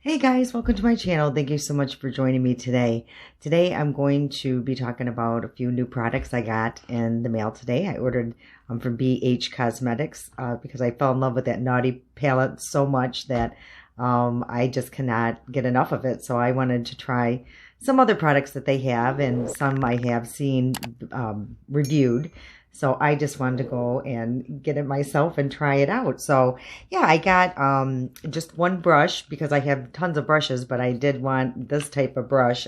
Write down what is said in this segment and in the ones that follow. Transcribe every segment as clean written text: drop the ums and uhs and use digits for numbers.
Hey guys, welcome to my channel. Thank you so much for joining me today. Today I'm going to be talking about a few new products I got in the mail today. I ordered from BH Cosmetics because I fell in love with that Naughty palette so much that I just cannot get enough of it. So I wanted to try some other products that they have, and some I have seen reviewed. So I just wanted to go and get it myself and try it out. So yeah, I got just one brush because I have tons of brushes, but I did want this type of brush.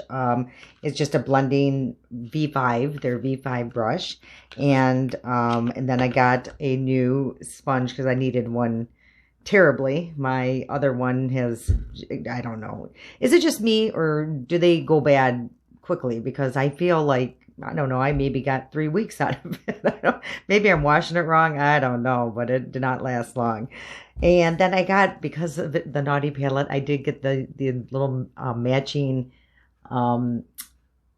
It's just a blending V5, their V5 brush. And then I got a new sponge because I needed one terribly. My other one has, I don't know. Is it just me or do they go bad quickly? Because I feel like, I don't know, I maybe got 3 weeks out of it. Maybe I'm washing it wrong. I don't know, but it did not last long. And then I got, because of the Naughty palette, I did get the little matching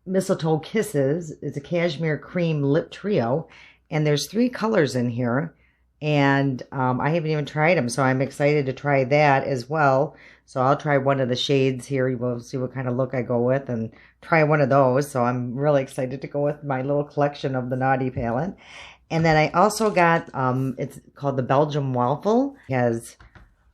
Mistletoe Kisses. It's a cashmere cream lip trio. And there's 3 colors in here. And I haven't even tried them, so I'm excited to try that as well. So I'll try one of the shades here. We'll see what kind of look I go with and try one of those. So I'm really excited to go with my little collection of the Naughty palette. And then I also got, it's called the Belgium Waffle. It has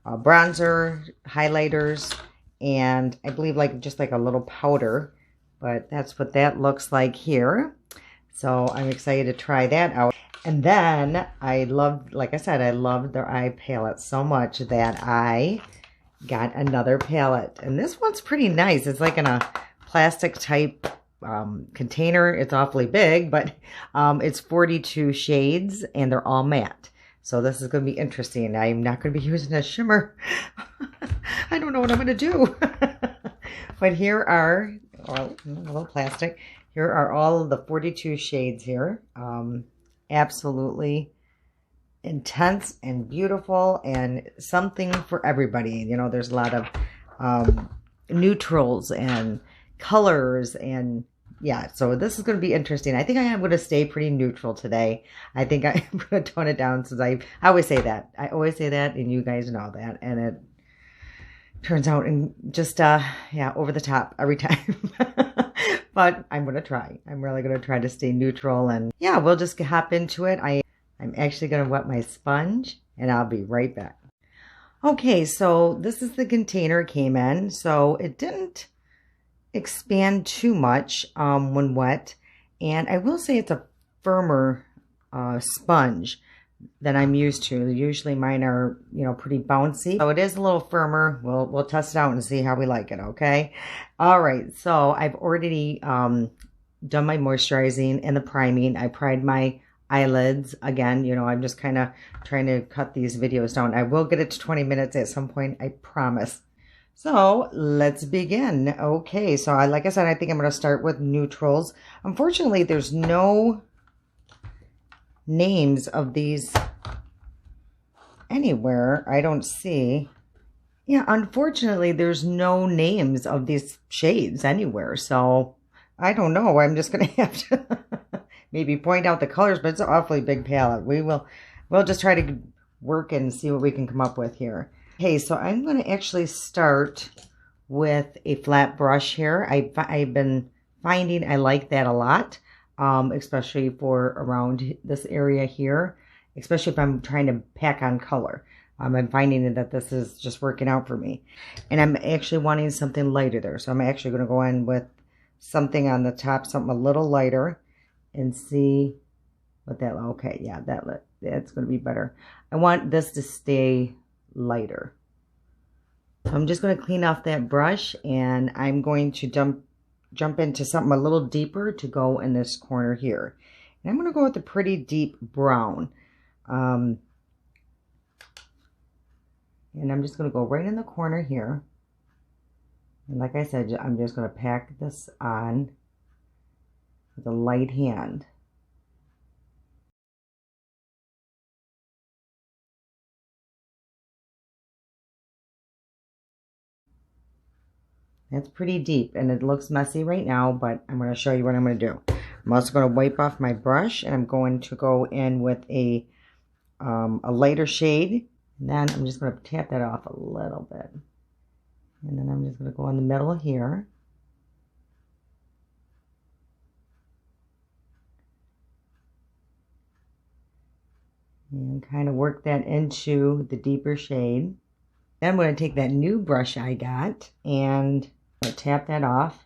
bronzer, highlighters, and I believe just like a little powder. But that's what that looks like here. So I'm excited to try that out. And then I loved, like I said, I loved their eye palette so much that I got another palette. And this one's pretty nice. It's like in a plastic type container. It's awfully big, but it's 42 shades and they're all matte. So this is going to be interesting. I'm not going to be using a shimmer. I don't know what I'm going to do. But here are, a little plastic. Here are all of the 42 shades here. Absolutely intense and beautiful and something for everybody. You know, there's a lot of neutrals and colors, and yeah, so this is going to be interesting. I think I am going to stay pretty neutral today. I think I'm going to tone it down since I always say that. I always say that, and you guys know that, and it turns out in just yeah, over the top every time. But I'm going to try. I'm really going to try to stay neutral, and yeah, we'll just hop into it. I'm actually going to wet my sponge, and I'll be right back. Okay, so this is the container it came in. So it didn't expand too much when wet, and I will say it's a firmer sponge than I'm used to. Usually mine are, you know, pretty bouncy. So it is a little firmer. We'll test it out and see how we like it, okay? All right, so I've already done my moisturizing and the priming. I primed my eyelids. Again, you know, I'm just kind of trying to cut these videos down. I will get it to 20 minutes at some point, I promise. So let's begin. Okay, so like I said, I think I'm going to start with neutrals. Unfortunately, there's no names of these anywhere. I don't see. Yeah, unfortunately, there's no names of these shades anywhere. So I don't know. I'm just going to have to maybe point out the colors, but it's an awfully big palette. We'll just try to work and see what we can come up with here. Okay, so I'm going to actually start with a flat brush here. I've been finding I like that a lot. Especially for around this area here, especially if I'm trying to pack on color. I'm finding that this is just working out for me. And I'm actually wanting something lighter there. So I'm actually going to go in with something on the top, something a little lighter, and see what that, okay, yeah, that's going to be better. I want this to stay lighter. So I'm just going to clean off that brush, and I'm going to jump into something a little deeper to go in this corner here. And I'm going to go with a pretty deep brown. And I'm just going to go right in the corner here. And like I said, I'm just going to pack this on with a light hand. That's pretty deep, and it looks messy right now, but I'm going to show you what I'm going to do. I'm also going to wipe off my brush, and I'm going to go in with a lighter shade. And then I'm just going to tap that off a little bit. And then I'm just going to go in the middle here. And kind of work that into the deeper shade. Then I'm going to take that new brush I got and tap that off.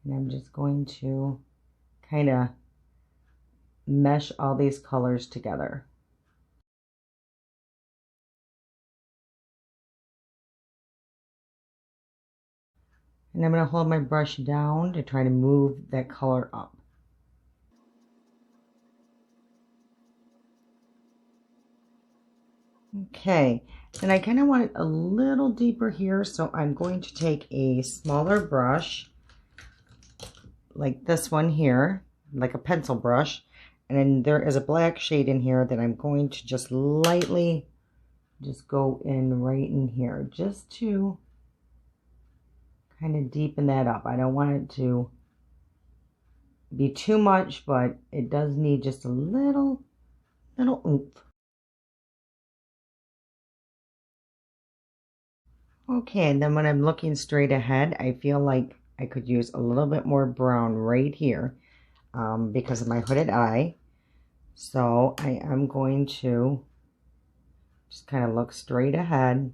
And I'm just going to kind of mesh all these colors together. And I'm going to hold my brush down to try to move that color up. Okay, and I kind of want it a little deeper here, so I'm going to take a smaller brush, like this one here, like a pencil brush, and then there is a black shade in here that I'm going to just lightly just go in right in here, just to kind of deepen that up. I don't want it to be too much, but it does need just a little oomph. Okay, and then when I'm looking straight ahead, I feel like I could use a little bit more brown right here because of my hooded eye. So I am going to just kind of look straight ahead,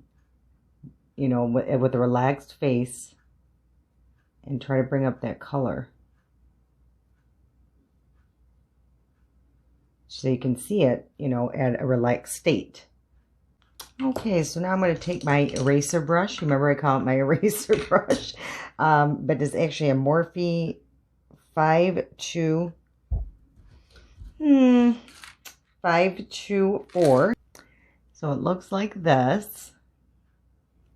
you know, with a relaxed face, and try to bring up that color so you can see it, you know, at a relaxed state. Okay, so now I'm going to take my eraser brush. Remember, I call it my eraser brush, but it's actually a Morphe 524. So it looks like this.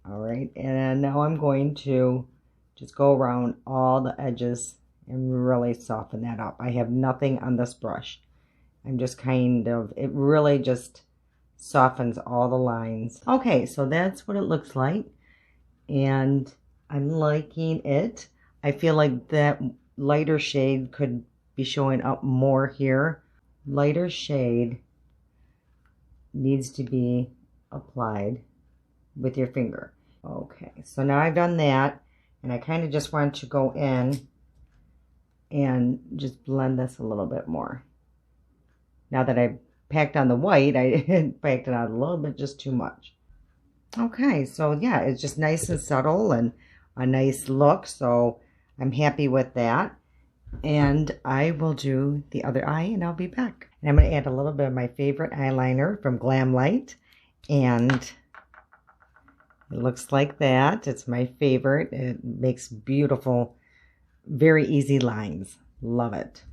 All right, and now I'm going to just go around all the edges and really soften that up. I have nothing on this brush. I'm just kind of, it really just softens all the lines. Okay, so that's what it looks like, and I'm liking it. I feel like that lighter shade could be showing up more here. Lighter shade needs to be applied with your finger. Okay, so now I've done that, and I kind of just want to go in and just blend this a little bit more. Now that I've packed on the white, I packed it on a little bit, just too much. Okay, so yeah, it's just nice and subtle and a nice look, so I'm happy with that. And I will do the other eye, and I'll be back. And I'm going to add a little bit of my favorite eyeliner from Glam Light, and it looks like that. It's my favorite. It makes beautiful, very easy lines. Love it.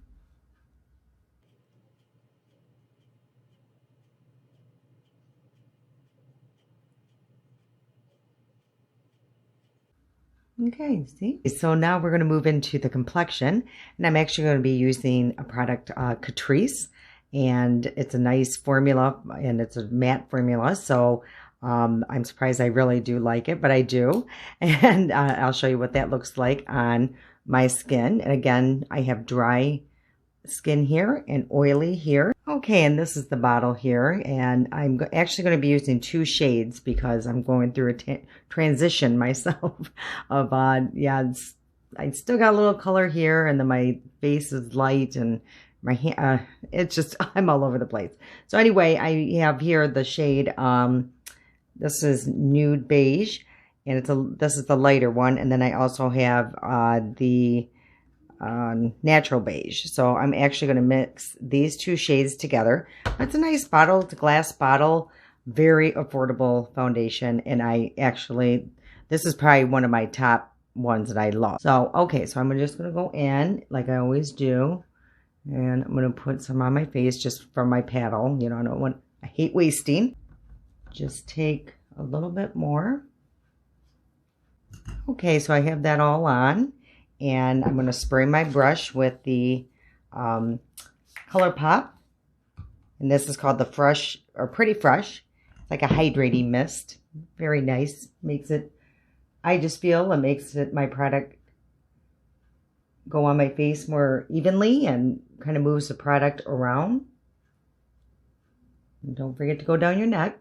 Okay, see? So now we're going to move into the complexion, and I'm actually going to be using a product, Catrice, and it's a nice formula, and it's a matte formula, so I'm surprised I really do like it, but I do, and I'll show you what that looks like on my skin. And again, I have dry skin here and oily here. Okay, and this is the bottle here, and I'm actually going to be using 2 shades because I'm going through a transition myself of yeah, I still got a little color here, and then my face is light, and my hand it's just I'm all over the place. So anyway, I have here the shade this is nude beige, and this is the lighter one, and then I also have the natural beige. So I'm actually going to mix these 2 shades together. It's a nice bottle. It's a glass bottle. Very affordable foundation. And this is probably one of my top ones that I love. So, okay. So I'm just going to go in like I always do. And I'm going to put some on my face just from my paddle. You know, I hate wasting. Just take a little bit more. Okay. So I have that all on. And I'm going to spray my brush with the Color Pop. And this is called the Fresh, or Pretty Fresh. It's like a hydrating mist. Very nice. I just feel it makes my product go on my face more evenly and kind of moves the product around. And don't forget to go down your neck.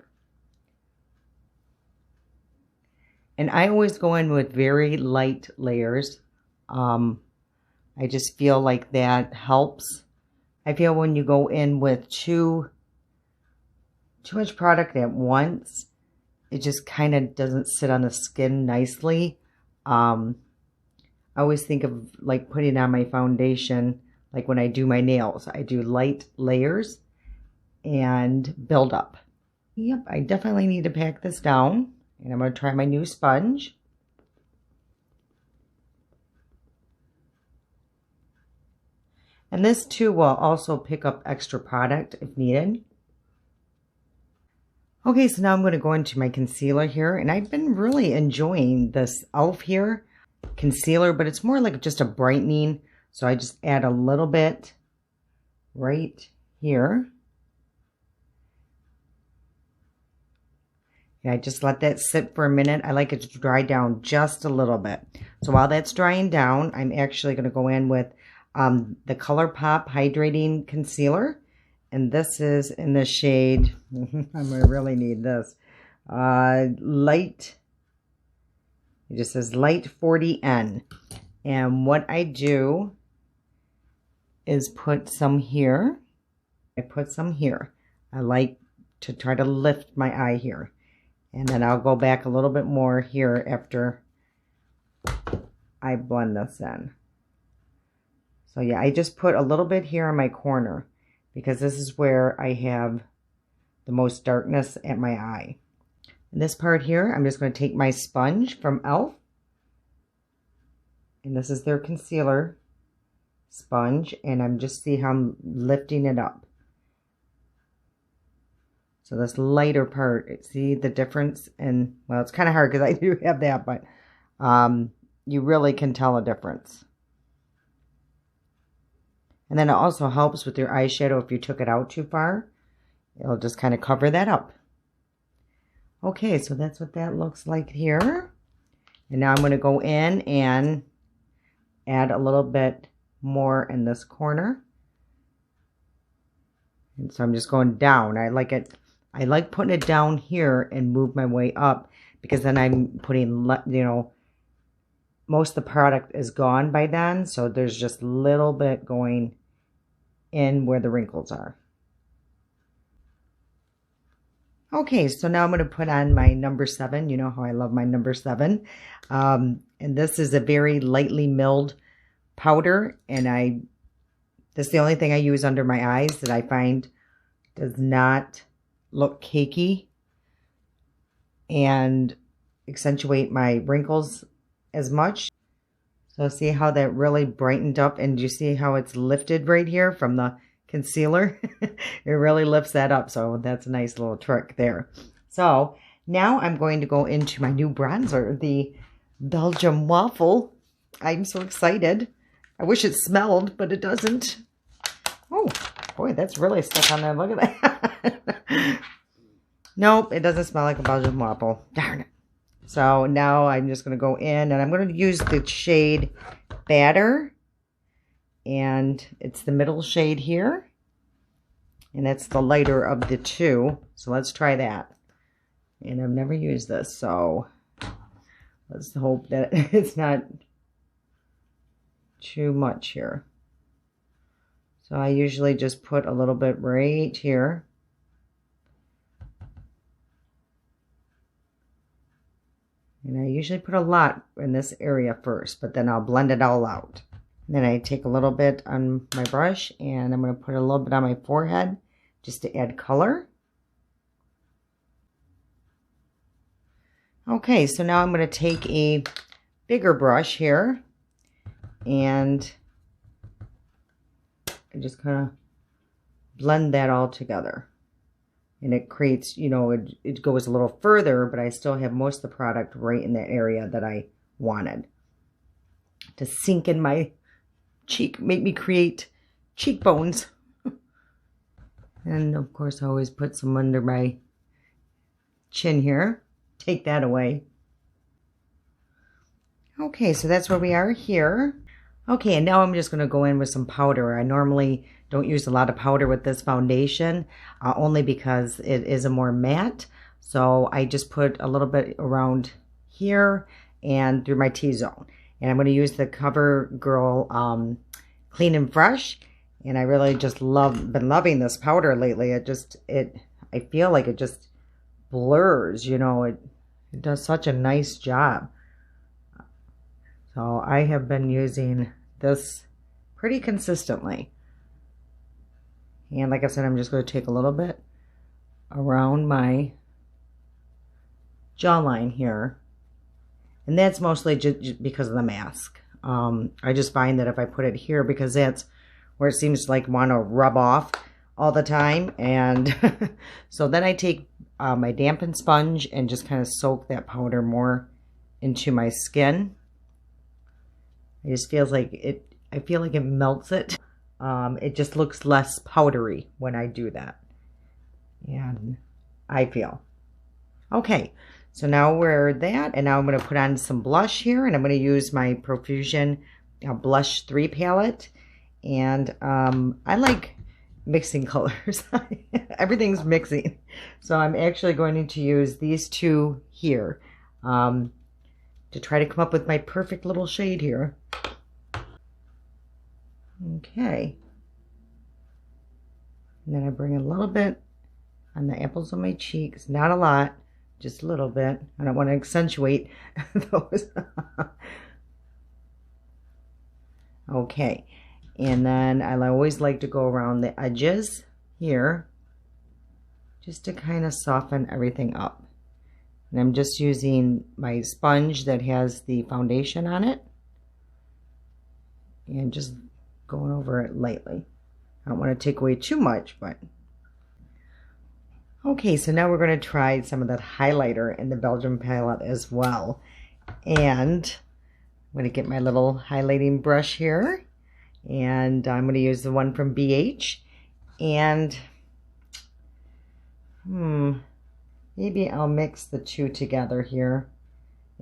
And I always go in with very light layers. I just feel like that helps. I feel when you go in with too much product at once, it just kind of doesn't sit on the skin nicely. I always think of like putting on my foundation, like when I do my nails. I do light layers and build up. Yep, I definitely need to pack this down. And I'm going to try my new sponge. And this too will also pick up extra product if needed. Okay, so now I'm going to go into my concealer here. And I've been really enjoying this e.l.f. here concealer, but it's more like just a brightening. So I just add a little bit right here. And I just let that sit for a minute. I like it to dry down just a little bit. So while that's drying down, I'm actually going to go in with the ColourPop Hydrating Concealer. And this is in the shade, I'm going to really need this, light, it just says light 40N. And what I do is put some here. I put some here. I like to try to lift my eye here. And then I'll go back a little bit more here after I blend this in. So yeah, I just put a little bit here on my corner because this is where I have the most darkness at my eye. And this part here, I'm just going to take my sponge from e.l.f. And this is their concealer sponge. And I'm just see how I'm lifting it up. So this lighter part, see the difference? And well, it's kind of hard because I do have that, but you really can tell a difference. And then it also helps with your eyeshadow if you took it out too far. It'll just kind of cover that up. Okay, so that's what that looks like here. And now I'm going to go in and add a little bit more in this corner. And so I'm just going down. I like putting it down here and move my way up because then I'm putting, you know, most of the product is gone by then. So there's just a little bit going in where the wrinkles are. Okay, so now I'm going to put on my number 7. You know how I love my number 7. And this is a very lightly milled powder. And this is the only thing I use under my eyes that I find does not look cakey and accentuate my wrinkles as much. So see how that really brightened up, and you see how it's lifted right here from the concealer? It really lifts that up, so that's a nice little trick there. So now I'm going to go into my new bronzer, the Belgium Waffle. I'm so excited. I wish it smelled, but it doesn't. Oh, boy, that's really stuck on there. Look at that. Nope, it doesn't smell like a Belgian waffle. Darn it. So now I'm just going to go in, and I'm going to use the shade Batter. And it's the middle shade here. And it's the lighter of the two. So let's try that. And I've never used this, so let's hope that it's not too much here. So I usually just put a little bit right here. And I usually put a lot in this area first, but then I'll blend it all out. And then I take a little bit on my brush, and I'm going to put a little bit on my forehead just to add color. Okay, so now I'm going to take a bigger brush here, and I just kind of blend that all together. And it creates, you know, it goes a little further, but I still have most of the product right in the area that I wanted to sink in my cheek, make me create cheekbones. And of course, I always put some under my chin here. Take that away. Okay, so that's where we are here. Okay, and now I'm just going to go in with some powder. I normally don't use a lot of powder with this foundation, only because it is a more matte. So I just put a little bit around here and through my T-zone. And I'm going to use the CoverGirl Clean and Fresh. And I really just been loving this powder lately. I feel like it just blurs, you know, it does such a nice job. So I have been using this pretty consistently. And like I said, I'm just going to take a little bit around my jawline here. And that's mostly just because of the mask. I just find that if I put it here, because that's where it seems to like want to rub off all the time. And so then I take my dampened sponge and just kind of soak that powder more into my skin. It just feels like I feel like it melts it. It just looks less powdery when I do that. And I feel. Okay, so now we're that, and now I'm going to put on some blush here, and I'm going to use my Profusion Blush 3 palette. And I like mixing colors. Everything's mixing. So I'm actually going to use these two here to try to come up with my perfect little shade here. Okay. And then I bring a little bit on the apples of my cheeks. Not a lot, just a little bit. I don't want to accentuate those. Okay. And then I always like to go around the edges here just to kind of soften everything up. And I'm just using my sponge that has the foundation on it and just going over it lightly. I don't want to take away too much, but okay, so now we're going to try some of that highlighter in the Belgium palette as well. And I'm going to get my little highlighting brush here, and I'm going to use the one from BH, and maybe I'll mix the two together here,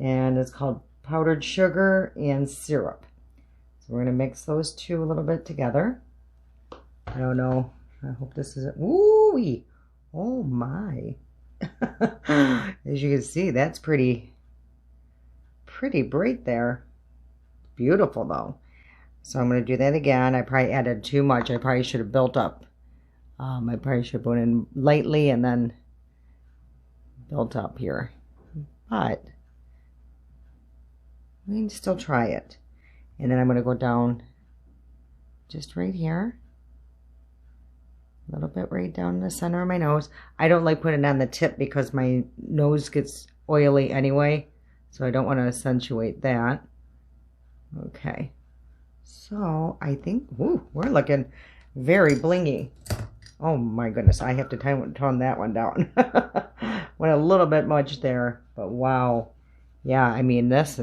and it's called powdered sugar and syrup. So we're going to mix those two a little bit together. I don't know. I hope this is it. Ooh, oh my. As you can see, that's pretty bright there. Beautiful though. So I'm going to do that again. I probably added too much. I probably should have built up. I probably should have put in lightly and then built up here. But we can still try it. And then I'm going to go down just right here. A little bit right down the center of my nose. I don't like putting it on the tip because my nose gets oily anyway. So I don't want to accentuate that. Okay. So I think, woo, we're looking very blingy. Oh my goodness. I have to tone that one down. Went a little bit much there. But wow. Yeah, I mean, it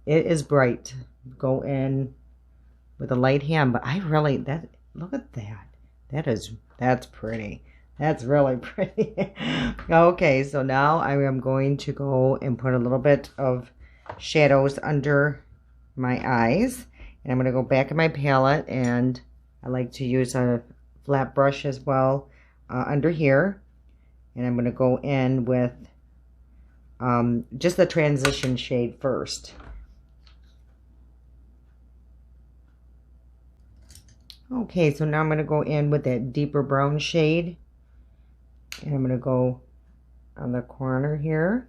is bright. Go in with a light hand. But I really, look at that. That's pretty. That's really pretty. Okay, so now I am going to go and put a little bit of shadows under my eyes. And I'm going to go back in my palette, and I like to use a flat brush as well under here. And I'm going to go in with just the transition shade first. Okay, so now I'm going to go in with that deeper brown shade. And I'm going to go on the corner here.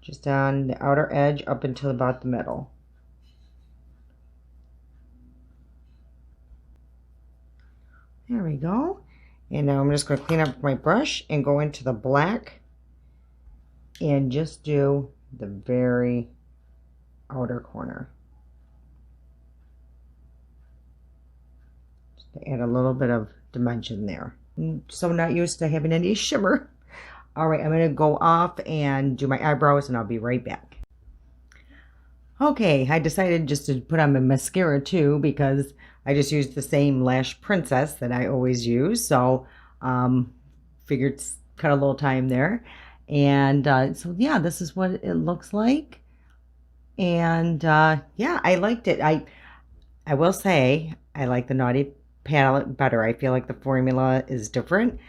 Just on the outer edge up until about the middle. There we go. And now I'm just going to clean up my brush and go into the black. And just do the very outer corner. Add a little bit of dimension there. So not used to having any shimmer. All right, I'm going to go off and do my eyebrows, and I'll be right back. Okay, I decided just to put on my mascara too, because I just used the same Lash Princess that I always use. So figured cut a little time there. And so yeah, this is what it looks like. And yeah, I liked it. I will say I like the Naughty palette better. I feel like the formula is different,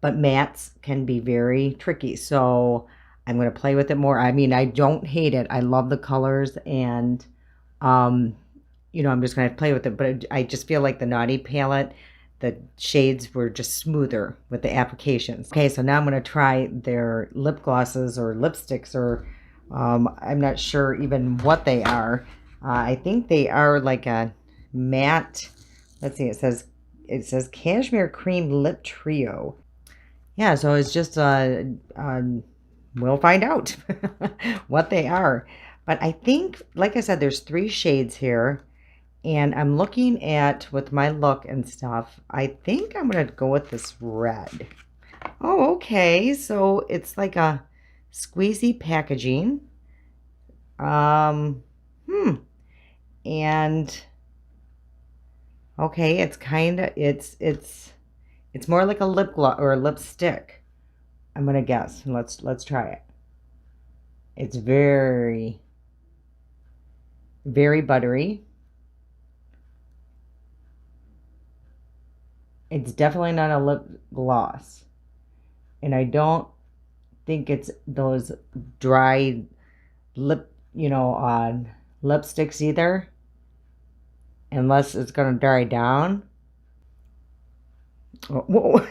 but mattes can be very tricky. So I'm going to play with it more. I mean, I don't hate it. I love the colors, and I'm just going to play with it. But I just feel like the Naughty palette, the shades were just smoother with the applications. Okay, so now I'm going to try their lip glosses or lipsticks, or I'm not sure even what they are. I think they are like a matte. Let's see. It says Cashmere Cream Lip Trio. Yeah, so it's just we'll find out what they are. But I think, like I said, there's 3 shades here, and I'm looking at with my look and stuff. I think I'm gonna go with this red. Oh, okay. So it's like a squeezy packaging. And okay, it's kind of it's more like a lip gloss or a lipstick. I'm gonna guess. Let's try it. It's very, very buttery. It's definitely not a lip gloss, and I don't think it's those dry lip, lipsticks either, unless it's gonna dry down. Oh, whoa.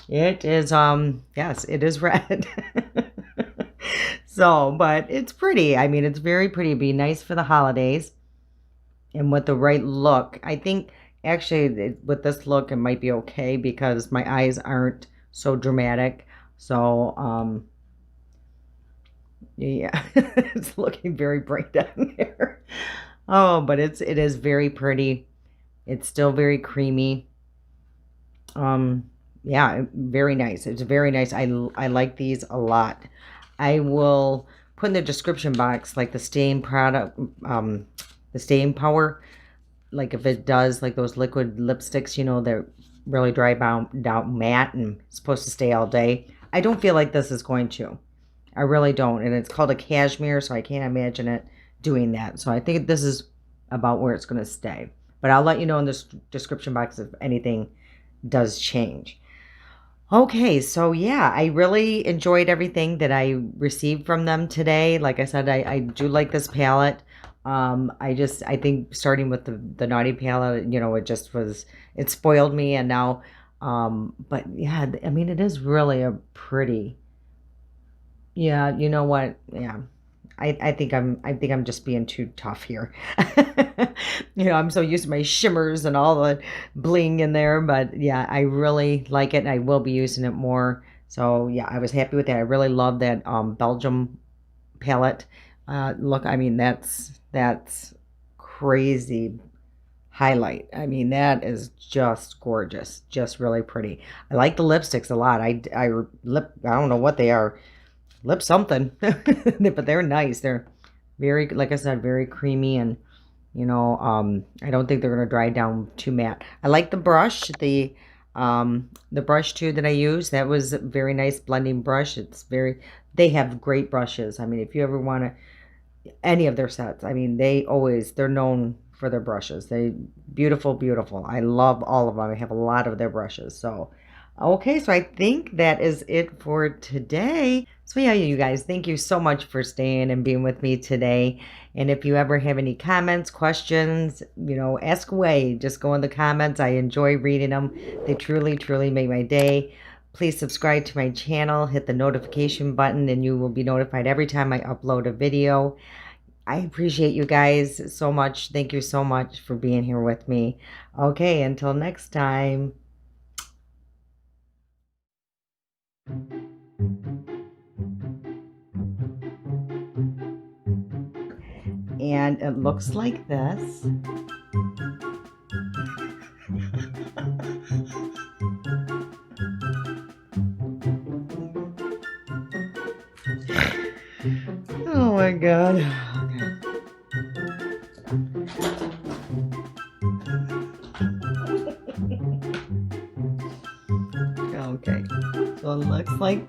It is, yes, it is red. So, but it's pretty. I mean, it's very pretty. It'd be nice for the holidays and with the right look. I think actually with this look, it might be okay because my eyes aren't so dramatic. So, yeah, it's looking very bright down there. Oh, but it is very pretty. It's still very creamy. Yeah, very nice. It's very nice. I like these a lot. I will put in the description box like the stain product, the stain power. Like if it does like those liquid lipsticks, they're really dry down matte and supposed to stay all day. I don't feel like this is going to. I really don't. And it's called a cashmere, so I can't imagine it doing that. So I think this is about where it's going to stay. But I'll let you know in the description box if anything does change. Okay, so yeah, I really enjoyed everything that I received from them today. Like I said, I do like this palette. I think starting with the Naughty palette, it spoiled me, and now, but yeah, I mean, it is really a pretty, yeah, you know what? Yeah. I think I'm just being too tough here. I'm so used to my shimmers and all the bling in there, but yeah, I really like it and I will be using it more. So yeah, I was happy with that. I really love that Belgium palette. Look, I mean, that's crazy highlight. I mean, that is just gorgeous, just really pretty. I like the lipsticks a lot. I don't know what they are. Lip something, but they're nice. They're very, like I said, very creamy, and I don't think they're gonna dry down too matte. I like the brush, the brush too that I use. That was a very nice blending brush. They have great brushes. I mean, if you ever want to, any of their sets, I mean, they're known for their brushes. Beautiful, beautiful. I love all of them. I have a lot of their brushes. So, okay, so I think that is it for today. So yeah, you guys, thank you so much for staying and being with me today. And if you ever have any comments, questions, ask away. Just go in the comments. I enjoy reading them. They truly, truly make my day. Please subscribe to my channel, hit the notification button, and you will be notified every time I upload a video. I appreciate you guys so much. Thank you so much for being here with me. Okay, until next time. And it looks like this. Oh my God. Okay. So it looks like